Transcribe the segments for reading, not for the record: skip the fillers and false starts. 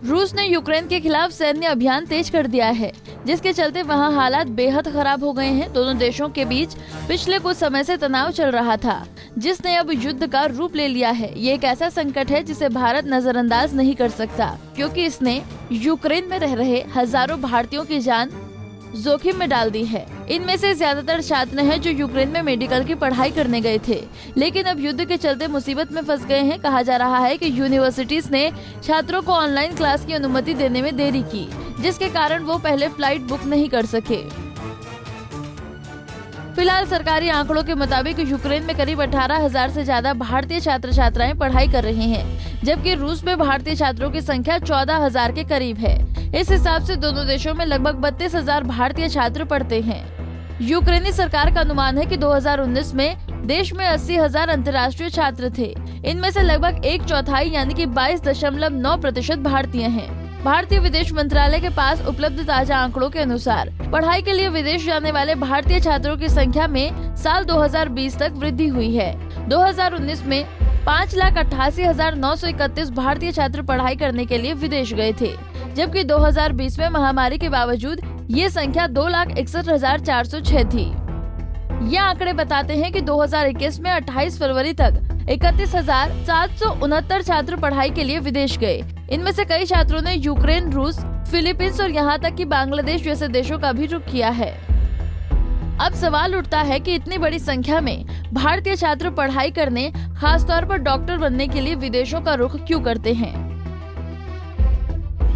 रूस ने यूक्रेन के खिलाफ सैन्य अभियान तेज कर दिया है, जिसके चलते वहां हालात बेहद खराब हो गए हैं। दोनों देशों के बीच पिछले कुछ समय से तनाव चल रहा था, जिसने अब युद्ध का रूप ले लिया है। ये एक ऐसा संकट है जिसे भारत नजरअंदाज नहीं कर सकता, क्योंकि इसने यूक्रेन में रह रहे हजारों भारतीयों की जान जोखिम में डाल दी है। इनमें से ज्यादातर छात्र हैं जो यूक्रेन में मेडिकल की पढ़ाई करने गए थे, लेकिन अब युद्ध के चलते मुसीबत में फंस गए हैं। कहा जा रहा है कि यूनिवर्सिटीज ने छात्रों को ऑनलाइन क्लास की अनुमति देने में देरी की, जिसके कारण वो पहले फ्लाइट बुक नहीं कर सके। फिलहाल सरकारी आंकड़ों के मुताबिक यूक्रेन में करीब 18,000 से ज्यादा भारतीय छात्र छात्राएं पढ़ाई कर रहे हैं, जबकि रूस में भारतीय छात्रों की संख्या 14,000 के करीब है। इस हिसाब से दोनों देशों में लगभग 32,000 भारतीय छात्र पढ़ते हैं। यूक्रेनी सरकार का अनुमान है कि 2019 में देश में 80,000 अंतर्राष्ट्रीय छात्र थे। इनमें से लगभग 1/4 यानी कि 22.9% भारतीय हैं। भारतीय विदेश मंत्रालय के पास उपलब्ध ताजा आंकड़ों के अनुसार पढ़ाई के लिए विदेश जाने वाले भारतीय छात्रों की संख्या में साल 2020 तक वृद्धि हुई है। 2019 में 5,88,931 भारतीय छात्र पढ़ाई करने के लिए विदेश गए थे, जबकि 2020 में महामारी के बावजूद ये संख्या 2,61,406 थी। ये आंकड़े बताते हैं कि 2021 में 28 फरवरी तक 31,769 छात्र पढ़ाई के लिए विदेश गए। इनमें से कई छात्रों ने यूक्रेन, रूस, फिलीपींस और यहाँ तक कि बांग्लादेश जैसे देशों का भी रुख किया है। अब सवाल उठता है कि इतनी बड़ी संख्या में भारतीय छात्र पढ़ाई करने, खासतौर पर डॉक्टर बनने के लिए विदेशों का रुख क्यों करते हैं।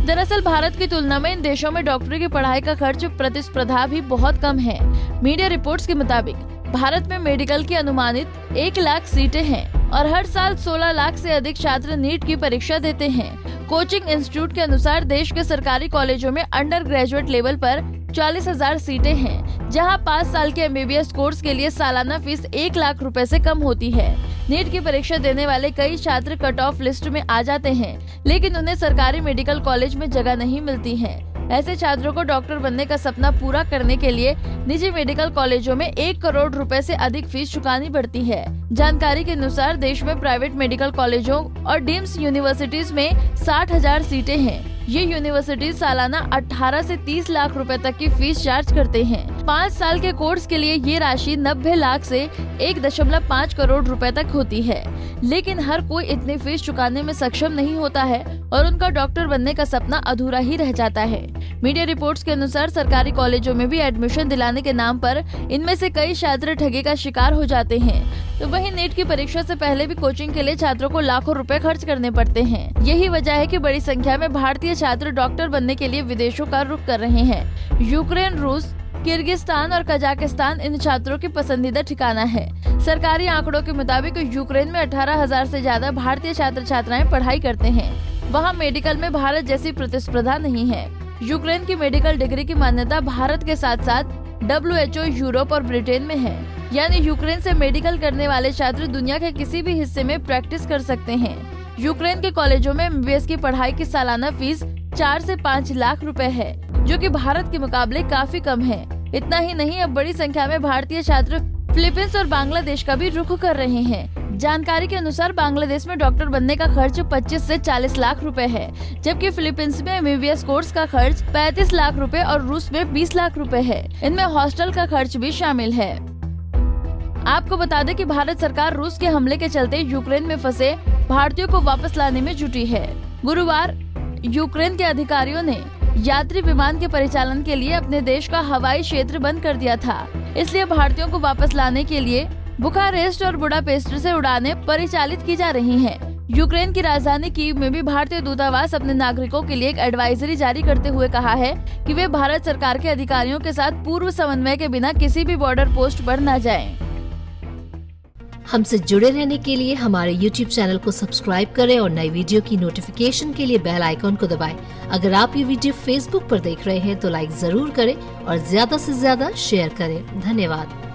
दरअसल भारत की तुलना में इन देशों में डॉक्टरी की पढ़ाई का खर्च, प्रतिस्पर्धा भी बहुत कम है। मीडिया रिपोर्ट्स के मुताबिक भारत में मेडिकल की अनुमानित 1 लाख सीटें हैं और हर साल 16 लाख से अधिक छात्र नीट की परीक्षा देते हैं। कोचिंग इंस्टीट्यूट के अनुसार देश के सरकारी कॉलेजों में अंडर ग्रेजुएट लेवल पर 40,000 सीटें हैं, जहां 5 साल के MBBS कोर्स के लिए सालाना फीस 1 लाख रुपए से कम होती है। नीट की परीक्षा देने वाले कई छात्र कट ऑफ लिस्ट में आ जाते हैं, लेकिन उन्हें सरकारी मेडिकल कॉलेज में जगह नहीं मिलती है। ऐसे छात्रों को डॉक्टर बनने का सपना पूरा करने के लिए निजी मेडिकल कॉलेजों में 1 करोड़ रुपए से अधिक फीस चुकानी पड़ती है। जानकारी के अनुसार देश में प्राइवेट मेडिकल कॉलेजों और डीम्स यूनिवर्सिटीज में 60,000 सीटें हैं। ये यूनिवर्सिटीज सालाना 18 से 30 लाख रुपए तक की फीस चार्ज करते हैं। 5 साल के कोर्स के लिए ये राशि 90 लाख से 1.5 करोड़ रुपए तक होती है, लेकिन हर कोई इतनी फीस चुकाने में सक्षम नहीं होता है और उनका डॉक्टर बनने का सपना अधूरा ही रह जाता है। मीडिया रिपोर्ट्स के अनुसार सरकारी कॉलेजों में भी एडमिशन दिलाने के नाम पर इनमें से कई छात्र ठगी का शिकार हो जाते हैं। तो वहीं नीट की परीक्षा से पहले भी कोचिंग के लिए छात्रों को लाखों रुपए खर्च करने पड़ते हैं। यही वजह है कि बड़ी संख्या में भारतीय छात्र डॉक्टर बनने के लिए विदेशों का रुख कर रहे हैं। यूक्रेन, रूस, किर्गिस्तान और कजाकिस्तान इन छात्रों की पसंदीदा ठिकाना है। सरकारी आंकड़ों के मुताबिक यूक्रेन में 18,000 से ज्यादा भारतीय छात्र छात्राएं पढ़ाई करते हैं। वहाँ मेडिकल में भारत जैसी प्रतिस्पर्धा नहीं है। यूक्रेन की मेडिकल डिग्री की मान्यता भारत के साथ साथ WHO, यूरोप और ब्रिटेन में है, यानी यूक्रेन से मेडिकल करने वाले छात्र दुनिया के किसी भी हिस्से में प्रैक्टिस कर सकते हैं। यूक्रेन के कॉलेजों में MBBS की पढ़ाई की सालाना फीस 4 से 5 लाख रुपए है, जो कि भारत के मुकाबले काफी कम है। इतना ही नहीं, अब बड़ी संख्या में भारतीय छात्र फिलीपींस और बांग्लादेश का भी रुख कर रहे हैं। जानकारी के अनुसार बांग्लादेश में डॉक्टर बनने का खर्च 25 से 40 लाख रुपए है, जबकि फिलीपींस में MBBS कोर्स का खर्च 35 लाख रुपए और रूस में 20 लाख रुपए है। इनमें हॉस्टल का खर्च भी शामिल है। आपको बता दें कि भारत सरकार रूस के हमले के चलते यूक्रेन में फंसे भारतीयों को वापस लाने में जुटी है। गुरुवार यूक्रेन के अधिकारियों ने यात्री विमान के परिचालन के लिए अपने देश का हवाई क्षेत्र बंद कर दिया था। इसलिए भारतीयों को वापस लाने के लिए बुखारेस्ट और बुडापेस्ट से उड़ानें परिचालित की जा रही हैं। यूक्रेन की राजधानी कीव में भी भारतीय दूतावास अपने नागरिकों के लिए एक एडवाइजरी जारी करते हुए कहा है कि वे भारत सरकार के अधिकारियों के साथ पूर्व समन्वय के बिना किसी भी बॉर्डर पोस्ट पर न जाएं। हमसे जुड़े रहने के लिए हमारे YouTube चैनल को सब्सक्राइब करें और नई वीडियो की नोटिफिकेशन के लिए बेल आइकॉन को दबाएं। अगर आप ये वीडियो Facebook पर देख रहे हैं तो लाइक जरूर करें और ज्यादा से ज्यादा शेयर करें। धन्यवाद।